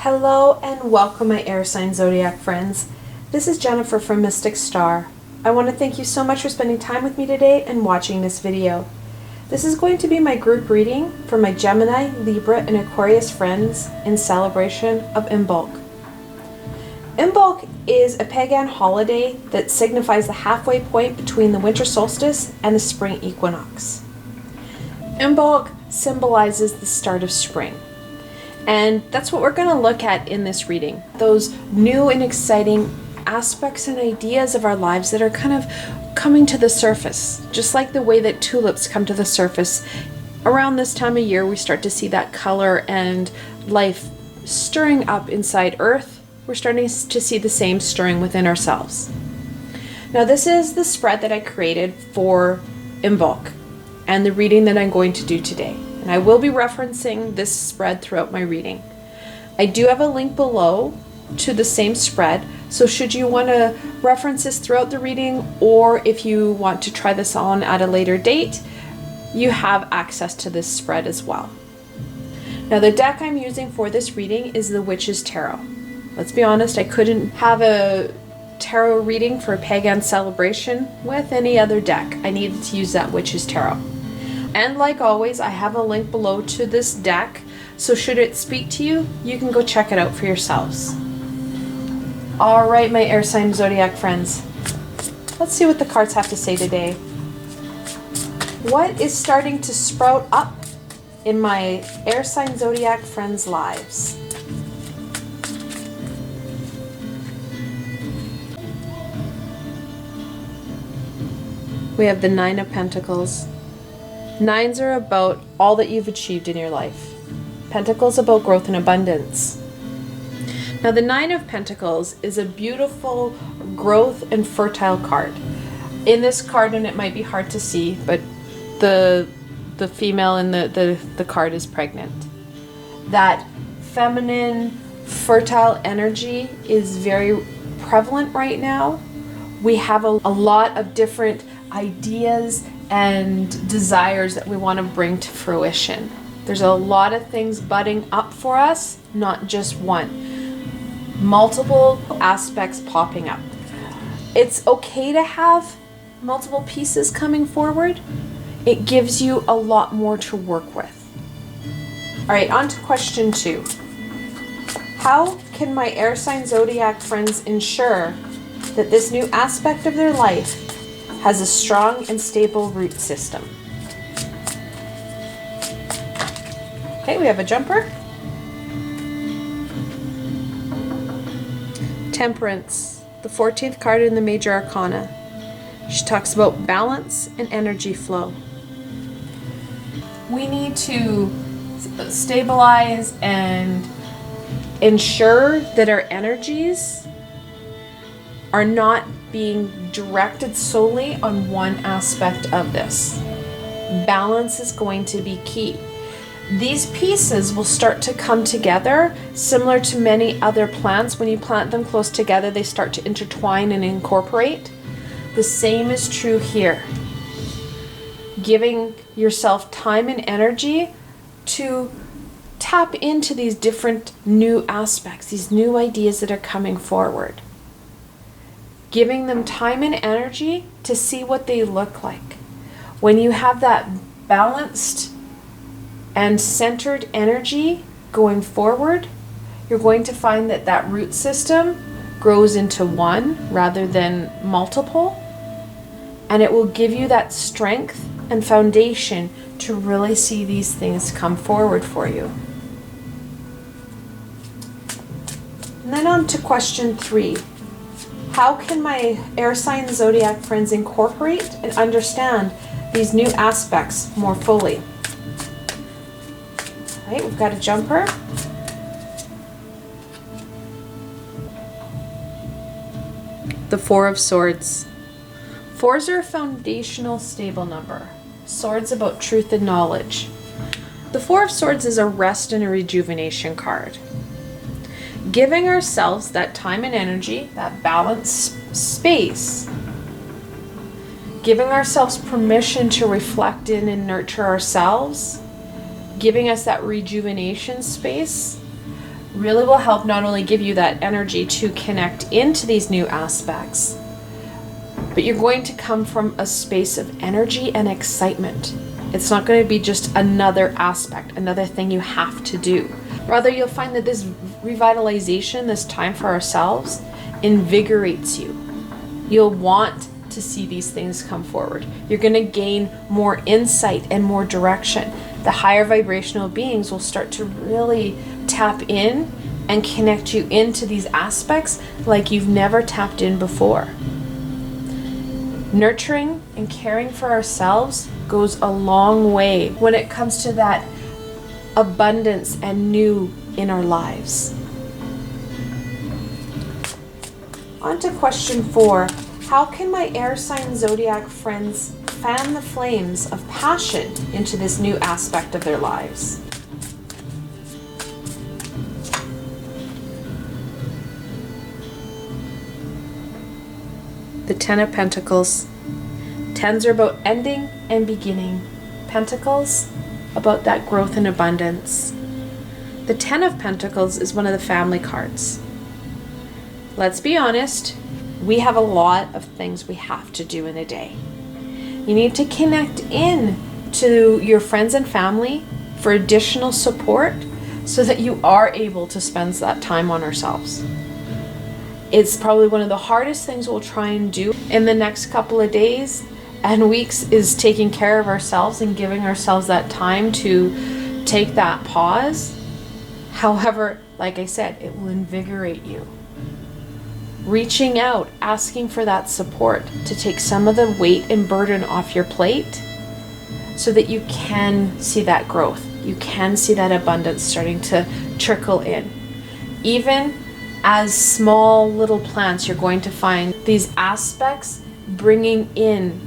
Hello and welcome, my air sign zodiac friends. This is Jennifer from Mystic Star. I want to thank you so much for spending time with me today and watching this video. This is going to be my group reading for my Gemini, Libra, and Aquarius friends in celebration of Imbolc. Imbolc is a pagan holiday that signifies the halfway point between the winter solstice and the spring equinox. Imbolc symbolizes the start of spring. And that's what we're going to look at in this reading. Those new and exciting aspects and ideas of our lives that are kind of coming to the surface. Just like the way that tulips come to the surface. Around this time of year, we start to see that color and life stirring up inside Earth. We're starting to see the same stirring within ourselves. Now, this is the spread that I created for Imbolc and the reading that I'm going to do today. And I will be referencing this spread throughout my reading. I do have a link below to the same spread, so should you want to reference this throughout the reading, or if you want to try this on at a later date, you have access to this spread as well. Now, the deck I'm using for this reading is the Witch's Tarot. Let's be honest, I couldn't have a tarot reading for a pagan celebration with any other deck. I needed to use that Witch's Tarot. And like always, I have a link below to this deck, so should it speak to you, you can go check it out for yourselves. Alright, my air sign zodiac friends, let's see what the cards have to say today. What is starting to sprout up in my air sign zodiac friends' lives? We have the Nine of Pentacles. Nines are about all that you've achieved in your life. Pentacles about growth and abundance. Now, the Nine of Pentacles is a beautiful growth and fertile card. In this card, and it might be hard to see, but the female in the card is pregnant. That feminine, fertile energy is very prevalent right now. We have a lot of different ideas and desires that we want to bring to fruition. There's a lot of things budding up for us, not just one. Multiple aspects popping up. It's okay to have multiple pieces coming forward. It gives you a lot more to work with. All right, on to question 2. How can my air sign zodiac friends ensure that this new aspect of their life has a strong and stable root system? Okay, we have a jumper. Temperance, the 14th card in the Major Arcana. She talks about balance and energy flow. We need to stabilize and ensure that our energies are not being directed solely on one aspect of this. Balance is going to be key. These pieces will start to come together similar to many other plants. When you plant them close together, they start to intertwine and incorporate. The same is true here. Giving yourself time and energy to tap into these different new aspects, these new ideas that are coming forward. Giving them time and energy to see what they look like. When you have that balanced and centered energy going forward, you're going to find that that root system grows into one rather than multiple, and it will give you that strength and foundation to really see these things come forward for you. And then on to question 3. How can my air sign zodiac friends incorporate and understand these new aspects more fully? All right, we've got a jumper. The Four of Swords. Fours are a foundational stable number. Swords about truth and knowledge. The Four of Swords is a rest and a rejuvenation card. Giving ourselves that time and energy, that balanced space. Giving ourselves permission to reflect in and nurture ourselves. Giving us that rejuvenation space really will help not only give you that energy to connect into these new aspects, but you're going to come from a space of energy and excitement. It's not going to be just another aspect, another thing you have to do. Rather, you'll find that this revitalization, this time for ourselves, invigorates you. You'll want to see these things come forward. You're going to gain more insight and more direction. The higher vibrational beings will start to really tap in and connect you into these aspects like you've never tapped in before. Nurturing and caring for ourselves goes a long way when it comes to that abundance and new in our lives. On to question 4. How can my air sign zodiac friends fan the flames of passion into this new aspect of their lives? The Ten of Pentacles. Tens are about ending and beginning. Pentacles, about that growth and abundance. The Ten of Pentacles is one of the family cards. Let's be honest, we have a lot of things we have to do in a day. You need to connect in to your friends and family for additional support so that you are able to spend that time on ourselves. It's probably one of the hardest things we'll try and do in the next couple of days and weeks is taking care of ourselves and giving ourselves that time to take that pause. However, like I said, it will invigorate you. Reaching out, asking for that support to take some of the weight and burden off your plate so that you can see that growth. You can see that abundance starting to trickle in. Even as small little plants, you're going to find these aspects bringing in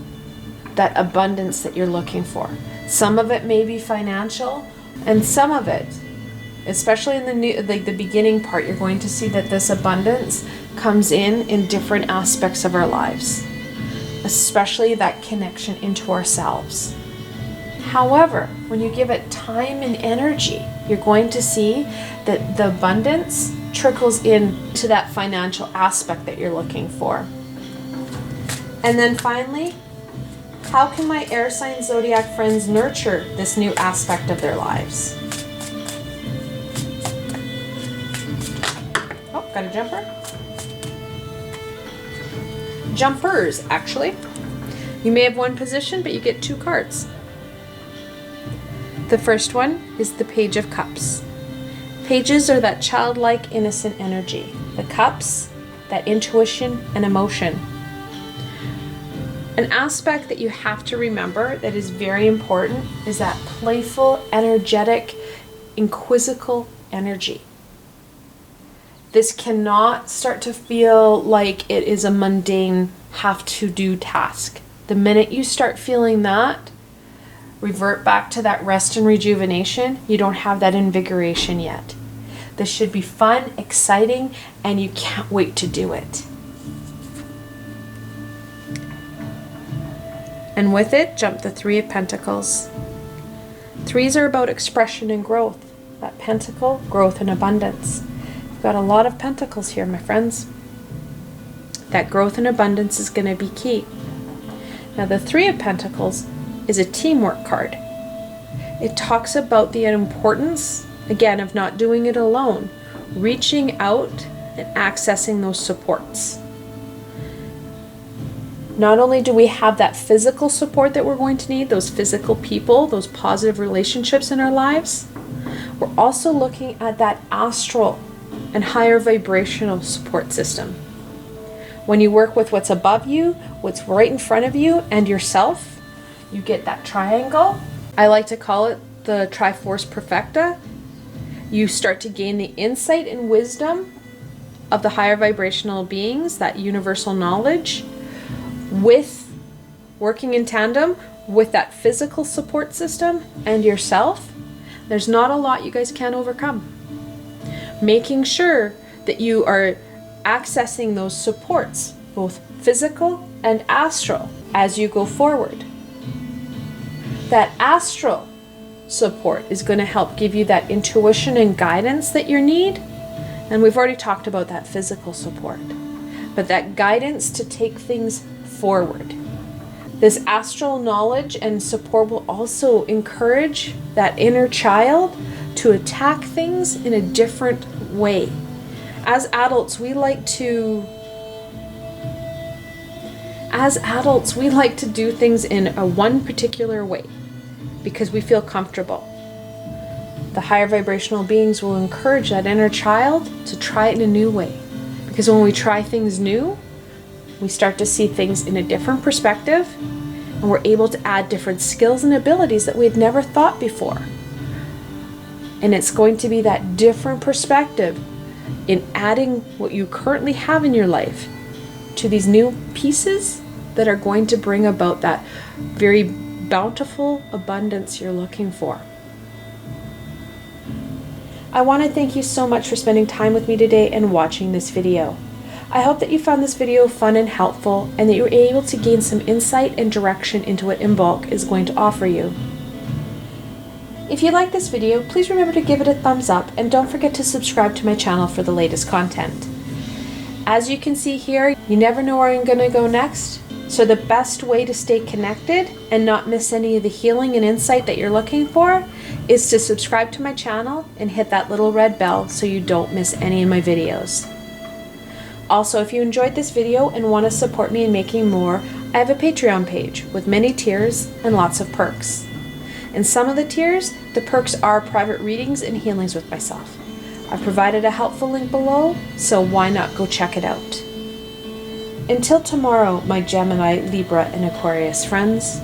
that abundance that you're looking for. Some of it may be financial, and some of it, especially in the beginning part, you're going to see that this abundance comes in different aspects of our lives, especially that connection into ourselves. However, when you give it time and energy, you're going to see that the abundance trickles into that financial aspect that you're looking for. And then finally, how can my air sign zodiac friends nurture this new aspect of their lives? Oh, got a jumper? Jumpers, actually. You may have one position, but you get 2 cards. The first one is the Page of Cups. Pages are that childlike, innocent energy. The cups, that intuition and emotion. An aspect that you have to remember that is very important is that playful, energetic, inquisitive energy. This cannot start to feel like it is a mundane have-to-do task. The minute you start feeling that, revert back to that rest and rejuvenation. You don't have that invigoration yet. This should be fun, exciting, and you can't wait to do it. And with it, jump the 3 of Pentacles. 3s are about expression and growth. That pentacle, growth and abundance. We've got a lot of pentacles here, my friends. That growth and abundance is going to be key. Now, the 3 of Pentacles is a teamwork card. It talks about the importance, again, of not doing it alone, reaching out and accessing those supports. Not only do we have that physical support that we're going to need, those physical people, those positive relationships in our lives, we're also looking at that astral and higher vibrational support system. When you work with what's above you, what's right in front of you, and yourself, you get that triangle. I like to call it the Triforce Perfecta. You start to gain the insight and wisdom of the higher vibrational beings, that universal knowledge, with working in tandem with that physical support system and yourself. There's not a lot you guys can't overcome. Making sure that you are accessing those supports, both physical and astral, as you go forward. That astral support is going to help give you that intuition and guidance that you need And we've already talked about that physical support, but that guidance to take things forward. This astral knowledge and support will also encourage that inner child to attack things in a different way. As adults, we like to do things in a one particular way because we feel comfortable. The higher vibrational beings will encourage that inner child to try it in a new way. Because when we try things new, we start to see things in a different perspective, and we're able to add different skills and abilities that we had never thought before. And it's going to be that different perspective in adding what you currently have in your life to these new pieces that are going to bring about that very bountiful abundance you're looking for. I want to thank you so much for spending time with me today and watching this video. I hope that you found this video fun and helpful, and that you were able to gain some insight and direction into what Imbolc is going to offer you. If you like this video, please remember to give it a thumbs up, and don't forget to subscribe to my channel for the latest content. As you can see here, you never know where I'm going to go next, so the best way to stay connected and not miss any of the healing and insight that you're looking for is to subscribe to my channel and hit that little red bell so you don't miss any of my videos. Also, if you enjoyed this video and want to support me in making more, I have a Patreon page with many tiers and lots of perks. In some of the tiers, the perks are private readings and healings with myself. I've provided a helpful link below, so why not go check it out. Until tomorrow, my Gemini, Libra, and Aquarius friends,